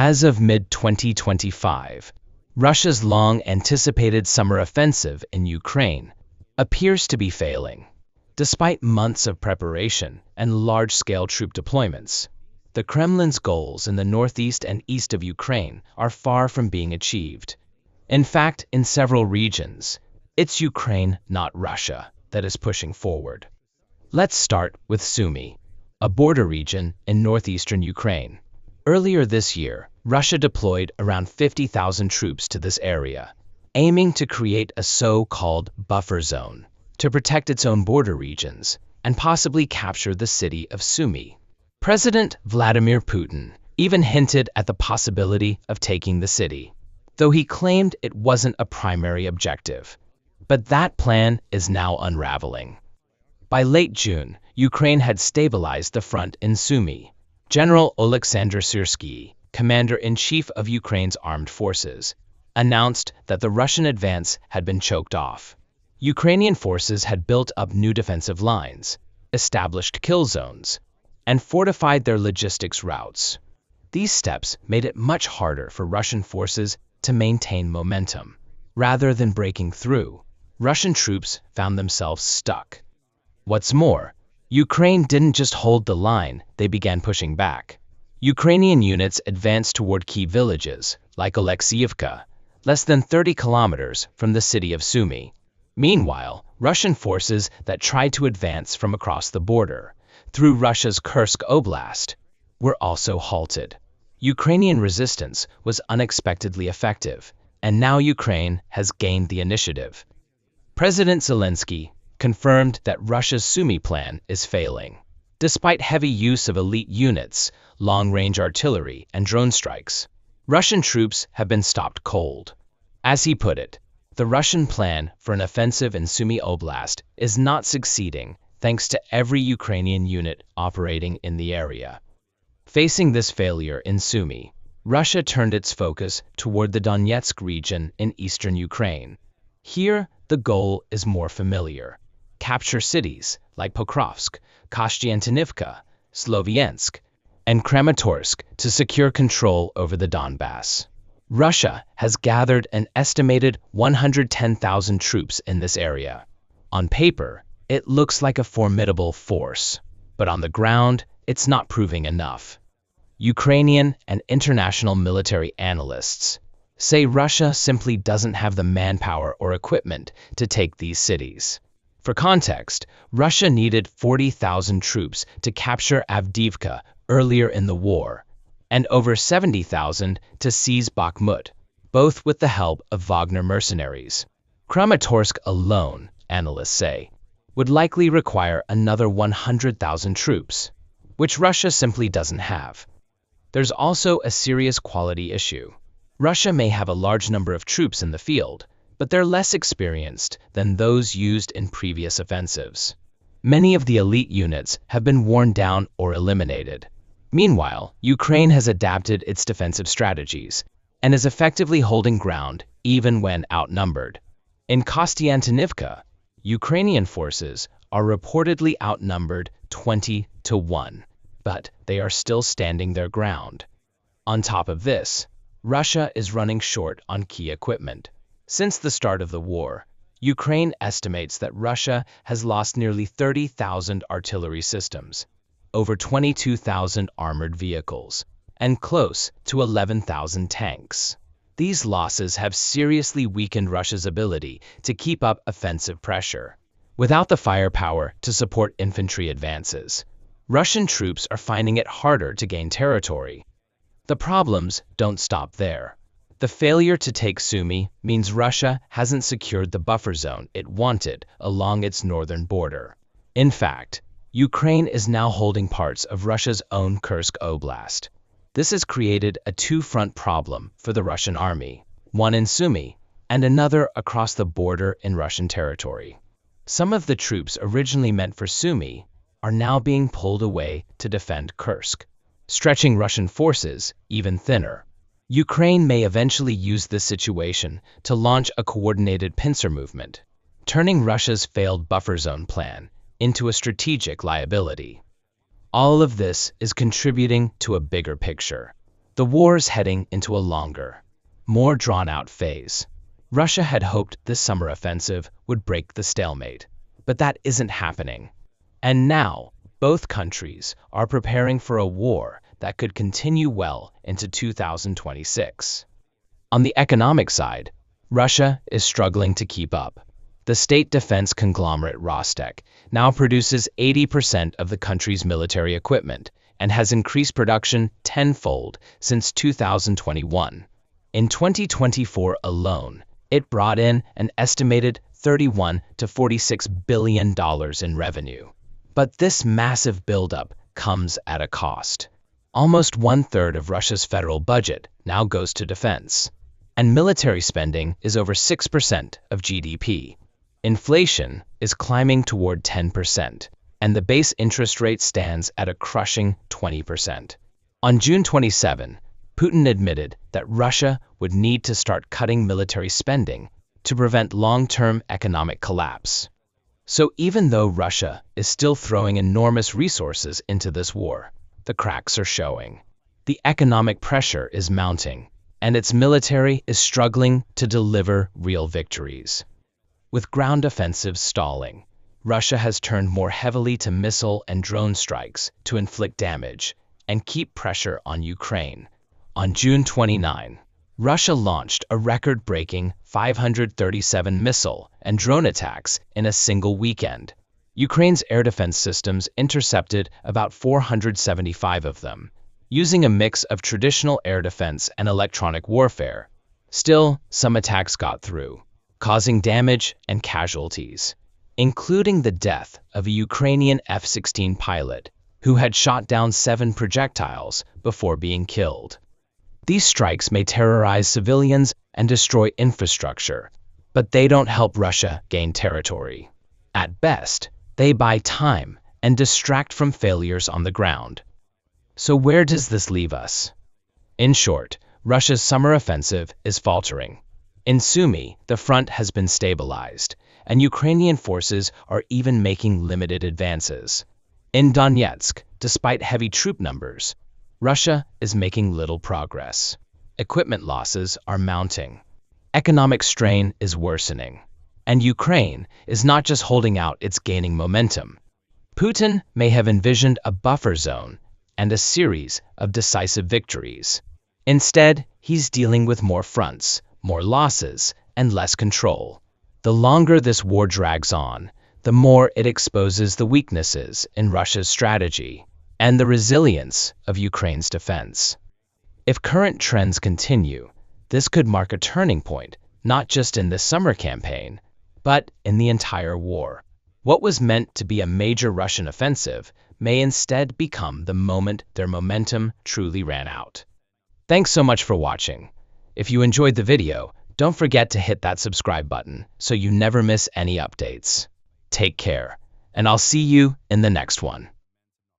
As of mid-2025, Russia's long-anticipated summer offensive in Ukraine appears to be failing. Despite months of preparation and large-scale troop deployments, the Kremlin's goals in the northeast and east of Ukraine are far from being achieved. In fact, in several regions, it's Ukraine, not Russia, that is pushing forward. Let's start with Sumy, a border region in northeastern Ukraine. Earlier this year, Russia deployed around 50,000 troops to this area, aiming to create a so-called buffer zone to protect its own border regions and possibly capture the city of Sumy. President Vladimir Putin even hinted at the possibility of taking the city, though he claimed it wasn't a primary objective. But that plan is now unraveling. By late June, Ukraine had stabilized the front in Sumy. General Oleksandr Syrsky, commander-in-chief of Ukraine's armed forces, announced that the Russian advance had been choked off. Ukrainian forces had built up new defensive lines, established kill zones, and fortified their logistics routes. These steps made it much harder for Russian forces to maintain momentum. Rather than breaking through, Russian troops found themselves stuck. What's more, Ukraine didn't just hold the line, they began pushing back. Ukrainian units advanced toward key villages, like Oleksiivka, less than 30 kilometers from the city of Sumy. Meanwhile, Russian forces that tried to advance from across the border, through Russia's Kursk Oblast, were also halted. Ukrainian resistance was unexpectedly effective, and now Ukraine has gained the initiative. President Zelensky confirmed that Russia's Sumy plan is failing. Despite heavy use of elite units, long-range artillery, and drone strikes, Russian troops have been stopped cold. As he put it, the Russian plan for an offensive in Sumy Oblast is not succeeding thanks to every Ukrainian unit operating in the area. Facing this failure in Sumy, Russia turned its focus toward the Donetsk region in eastern Ukraine. Here, the goal is more familiar. Capture cities like Pokrovsk, Kostiantynivka, Sloviansk, and Kramatorsk to secure control over the Donbass. Russia has gathered an estimated 110,000 troops in this area. On paper, it looks like a formidable force, but on the ground, it's not proving enough. Ukrainian and international military analysts say Russia simply doesn't have the manpower or equipment to take these cities. For context, Russia needed 40,000 troops to capture Avdiivka earlier in the war, and over 70,000 to seize Bakhmut, both with the help of Wagner mercenaries. Kramatorsk alone, analysts say, would likely require another 100,000 troops, which Russia simply doesn't have. There's also a serious quality issue. Russia may have a large number of troops in the field, but they're less experienced than those used in previous offensives. Many of the elite units have been worn down or eliminated. Meanwhile, Ukraine has adapted its defensive strategies and is effectively holding ground even when outnumbered. In Kostiantynivka, Ukrainian forces are reportedly outnumbered 20-1, but they are still standing their ground. On top of this, Russia is running short on key equipment. Since the start of the war, Ukraine estimates that Russia has lost nearly 30,000 artillery systems, over 22,000 armored vehicles, and close to 11,000 tanks. These losses have seriously weakened Russia's ability to keep up offensive pressure. Without the firepower to support infantry advances, Russian troops are finding it harder to gain territory. The problems don't stop there. The failure to take Sumy means Russia hasn't secured the buffer zone it wanted along its northern border. In fact, Ukraine is now holding parts of Russia's own Kursk Oblast. This has created a two-front problem for the Russian army, one in Sumy and another across the border in Russian territory. Some of the troops originally meant for Sumy are now being pulled away to defend Kursk, stretching Russian forces even thinner. Ukraine may eventually use this situation to launch a coordinated pincer movement, turning Russia's failed buffer zone plan into a strategic liability. All of this is contributing to a bigger picture. The war is heading into a longer, more drawn-out phase. Russia had hoped this summer offensive would break the stalemate, but that isn't happening. And now, both countries are preparing for a war that could continue well into 2026. On the economic side, Russia is struggling to keep up. The state defense conglomerate Rostec now produces 80% of the country's military equipment and has increased production tenfold since 2021. In 2024 alone, it brought in an estimated $31 to $46 billion in revenue. But this massive buildup comes at a cost. Almost one-third of Russia's federal budget now goes to defense, and military spending is over 6% of GDP. Inflation is climbing toward 10%, and the base interest rate stands at a crushing 20%. On June 27, Putin admitted that Russia would need to start cutting military spending to prevent long-term economic collapse. So even though Russia is still throwing enormous resources into this war, the cracks are showing. The economic pressure is mounting, and its military is struggling to deliver real victories. With ground offensives stalling, Russia has turned more heavily to missile and drone strikes to inflict damage and keep pressure on Ukraine. On June 29, Russia launched a record-breaking 537 missile and drone attacks in a single weekend. Ukraine's air defense systems intercepted about 475 of them, using a mix of traditional air defense and electronic warfare. Still, some attacks got through, causing damage and casualties, including the death of a Ukrainian F-16 pilot who had shot down 7 projectiles before being killed. These strikes may terrorize civilians and destroy infrastructure, but they don't help Russia gain territory. At best, they buy time and distract from failures on the ground. So where does this leave us? In short, Russia's summer offensive is faltering. In Sumy, the front has been stabilized, and Ukrainian forces are even making limited advances. In Donetsk, despite heavy troop numbers, Russia is making little progress. Equipment losses are mounting. Economic strain is worsening. And Ukraine is not just holding out, it's gaining momentum. Putin may have envisioned a buffer zone and a series of decisive victories. Instead, he's dealing with more fronts, more losses, and less control. The longer this war drags on, the more it exposes the weaknesses in Russia's strategy and the resilience of Ukraine's defense. If current trends continue, this could mark a turning point, not just in this summer campaign, but in the entire war. What was meant to be a major Russian offensive may instead become the moment their momentum truly ran out. Thanks so much for watching. If you enjoyed the video, don't forget to hit that subscribe button so you never miss any updates. Take care, and I'll see you in the next one.